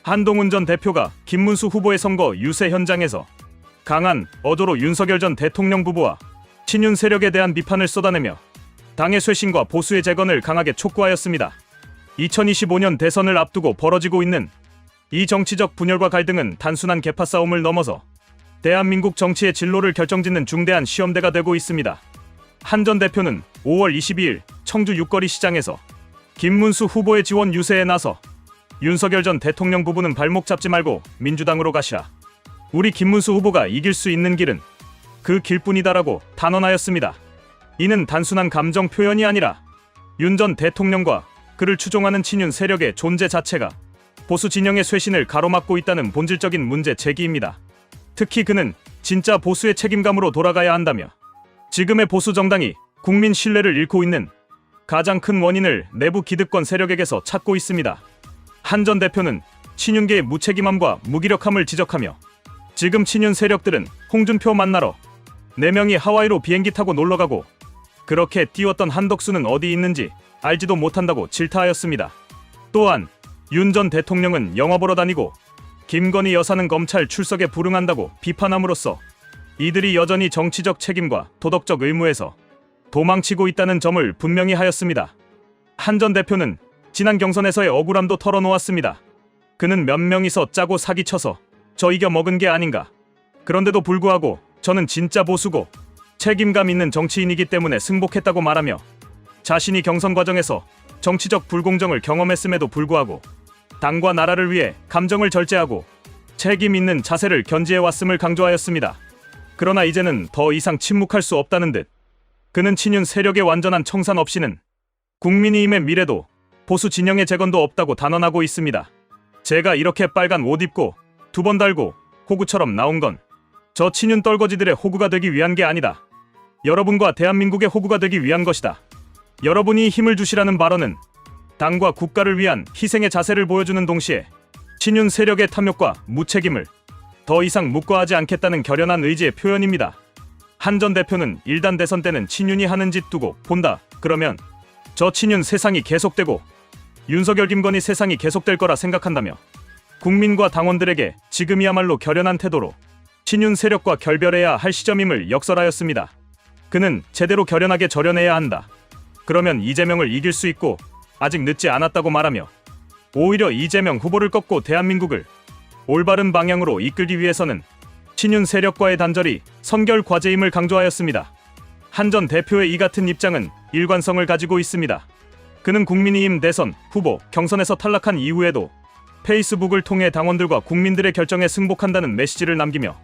한동훈 전 대표가 김문수 후보의 선거 유세 현장에서 강한 어조로 윤석열 전 대통령 부부와 친윤 세력에 대한 비판을 쏟아내며 당의 쇄신과 보수의 재건을 강하게 촉구하였습니다. 2025년 대선을 앞두고 벌어지고 있는 이 정치적 분열과 갈등은 단순한 계파 싸움을 넘어서 대한민국 정치의 진로를 결정짓는 중대한 시험대가 되고 있습니다. 한 전 대표는 5월 22일 청주 육거리 시장에서 김문수 후보의 지원 유세에 나서 윤석열 전 대통령 부부는 발목 잡지 말고 민주당으로 가시라. 우리 김문수 후보가 이길 수 있는 길은 그 길뿐이다라고 단언하였습니다. 이는 단순한 감정 표현이 아니라 윤 전 대통령과 그를 추종하는 친윤 세력의 존재 자체가 보수 진영의 쇄신을 가로막고 있다는 본질적인 문제 제기입니다. 특히 그는 진짜 보수의 책임감으로 돌아가야 한다며 지금의 보수 정당이 국민 신뢰를 잃고 있는 가장 큰 원인을 내부 기득권 세력에게서 찾고 있습니다. 한 전 대표는 친윤계의 무책임함과 무기력함을 지적하며 지금 친윤 세력들은 홍준표 만나러 4명이 하와이로 비행기 타고 놀러가고 그렇게 띄웠던 한덕수는 어디 있는지 알지도 못한다고 질타하였습니다. 또한 윤 전 대통령은 영화 보러 다니고 김건희 여사는 검찰 출석에 불응한다고 비판함으로써 이들이 여전히 정치적 책임과 도덕적 의무에서 도망치고 있다는 점을 분명히 하였습니다. 한 전 대표는 지난 경선에서의 억울함도 털어놓았습니다. 그는 몇 명이서 짜고 사기쳐서 저 이겨 먹은 게 아닌가. 그런데도 불구하고 저는 진짜 보수고 책임감 있는 정치인이기 때문에 승복했다고 말하며 자신이 경선 과정에서 정치적 불공정을 경험했음에도 불구하고 당과 나라를 위해 감정을 절제하고 책임 있는 자세를 견지해왔음을 강조하였습니다. 그러나 이제는 더 이상 침묵할 수 없다는 듯 그는 친윤 세력의 완전한 청산 없이는 국민의힘의 미래도 보수 진영의 재건도 없다고 단언하고 있습니다. 제가 이렇게 빨간 옷 입고 2번 달고 호구처럼 나온 건 저 친윤 떨거지들의 호구가 되기 위한 게 아니다. 여러분과 대한민국의 호구가 되기 위한 것이다. 여러분이 힘을 주시라는 발언은 당과 국가를 위한 희생의 자세를 보여주는 동시에 친윤 세력의 탐욕과 무책임을 더 이상 묵과하지 않겠다는 결연한 의지의 표현입니다. 한 전 대표는 일단 대선 때는 친윤이 하는 짓 두고 본다. 그러면 저 친윤 세상이 계속되고 윤석열 김건희 세상이 계속될 거라 생각한다며 국민과 당원들에게 지금이야말로 결연한 태도로 친윤 세력과 결별해야 할 시점임을 역설하였습니다. 그는 제대로 결연하게 절연해야 한다. 그러면 이재명을 이길 수 있고 아직 늦지 않았다고 말하며 오히려 이재명 후보를 꺾고 대한민국을 올바른 방향으로 이끌기 위해서는 친윤 세력과의 단절이 선결 과제임을 강조하였습니다. 한 전 대표의 이 같은 입장은 일관성을 가지고 있습니다. 그는 국민의힘 대선 후보 경선에서 탈락한 이후에도 페이스북을 통해 당원들과 국민들의 결정에 승복한다는 메시지를 남기며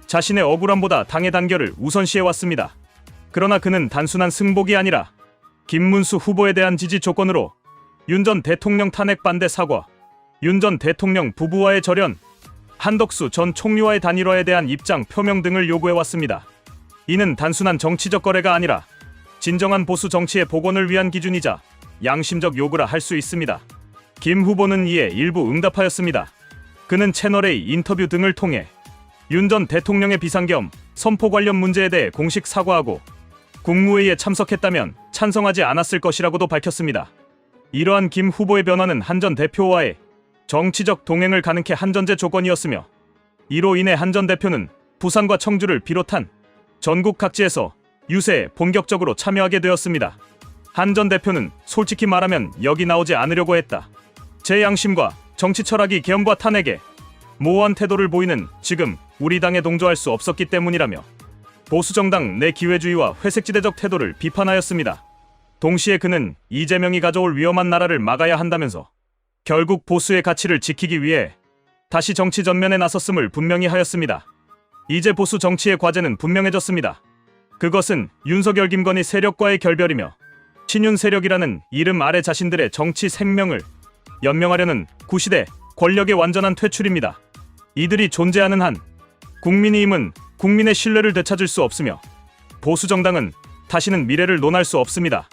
자신의 억울함보다 당의 단결을 우선시해왔습니다. 그러나 그는 단순한 승복이 아니라 김문수 후보에 대한 지지 조건으로 윤 전 대통령 탄핵 반대 사과, 윤 전 대통령 부부와의 절연, 한덕수 전 총리와의 단일화에 대한 입장 표명 등을 요구해왔습니다. 이는 단순한 정치적 거래가 아니라 진정한 보수 정치의 복원을 위한 기준이자 양심적 요구라 할 수 있습니다. 김 후보는 이에 일부 응답하였습니다. 그는 채널A 인터뷰 등을 통해 윤 전 대통령의 비상계엄 선포 관련 문제에 대해 공식 사과하고 국무회의에 참석했다면 찬성하지 않았을 것이라고도 밝혔습니다. 이러한 김 후보의 변화는 한 전 대표와의 정치적 동행을 가능케 한 전제 조건이었으며 이로 인해 한 전 대표는 부산과 청주를 비롯한 전국 각지에서 유세에 본격적으로 참여하게 되었습니다. 한 전 대표는 솔직히 말하면 여기 나오지 않으려고 했다. 제 양심과 정치 철학이 계엄과 탄핵에 모호한 태도를 보이는 지금 우리 당에 동조할 수 없었기 때문이라며 보수정당 내 기회주의와 회색지대적 태도를 비판하였습니다. 동시에 그는 이재명이 가져올 위험한 나라를 막아야 한다면서 결국 보수의 가치를 지키기 위해 다시 정치 전면에 나섰음을 분명히 하였습니다. 이제 보수 정치의 과제는 분명해졌습니다. 그것은 윤석열 김건희 세력과의 결별이며 친윤 세력이라는 이름 아래 자신들의 정치 생명을 연명하려는 구시대 권력의 완전한 퇴출입니다. 이들이 존재하는 한 국민의힘은 국민의 신뢰를 되찾을 수 없으며 보수정당은 다시는 미래를 논할 수 없습니다.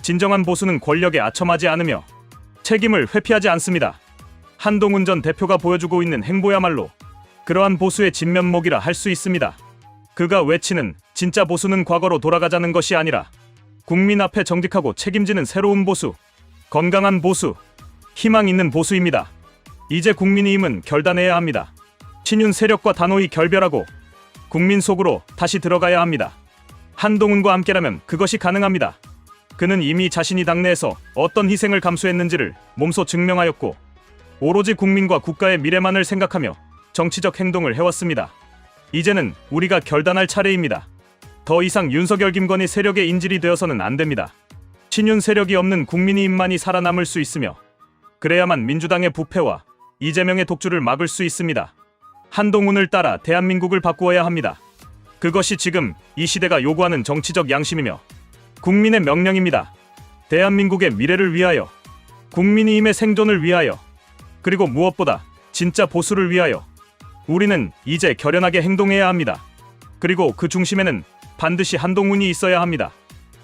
진정한 보수는 권력에 아첨하지 않으며 책임을 회피하지 않습니다. 한동훈 전 대표가 보여주고 있는 행보야말로 그러한 보수의 진면목이라 할 수 있습니다. 그가 외치는 진짜 보수는 과거로 돌아가자는 것이 아니라 국민 앞에 정직하고 책임지는 새로운 보수, 건강한 보수, 희망 있는 보수입니다. 이제 국민의힘은 결단해야 합니다. 친윤 세력과 단호히 결별하고 국민 속으로 다시 들어가야 합니다. 한동훈과 함께라면 그것이 가능합니다. 그는 이미 자신이 당내에서 어떤 희생을 감수했는지를 몸소 증명하였고 오로지 국민과 국가의 미래만을 생각하며 정치적 행동을 해왔습니다. 이제는 우리가 결단할 차례입니다. 더 이상 윤석열 김건희 세력의 인질이 되어서는 안 됩니다. 친윤 세력이 없는 국민의힘만이 살아남을 수 있으며 그래야만 민주당의 부패와 이재명의 독주를 막을 수 있습니다. 한동훈을 따라 대한민국을 바꾸어야 합니다. 그것이 지금 이 시대가 요구하는 정치적 양심이며 국민의 명령입니다. 대한민국의 미래를 위하여, 국민의힘의 생존을 위하여, 그리고 무엇보다 진짜 보수를 위하여 우리는 이제 결연하게 행동해야 합니다. 그리고 그 중심에는 반드시 한동훈이 있어야 합니다.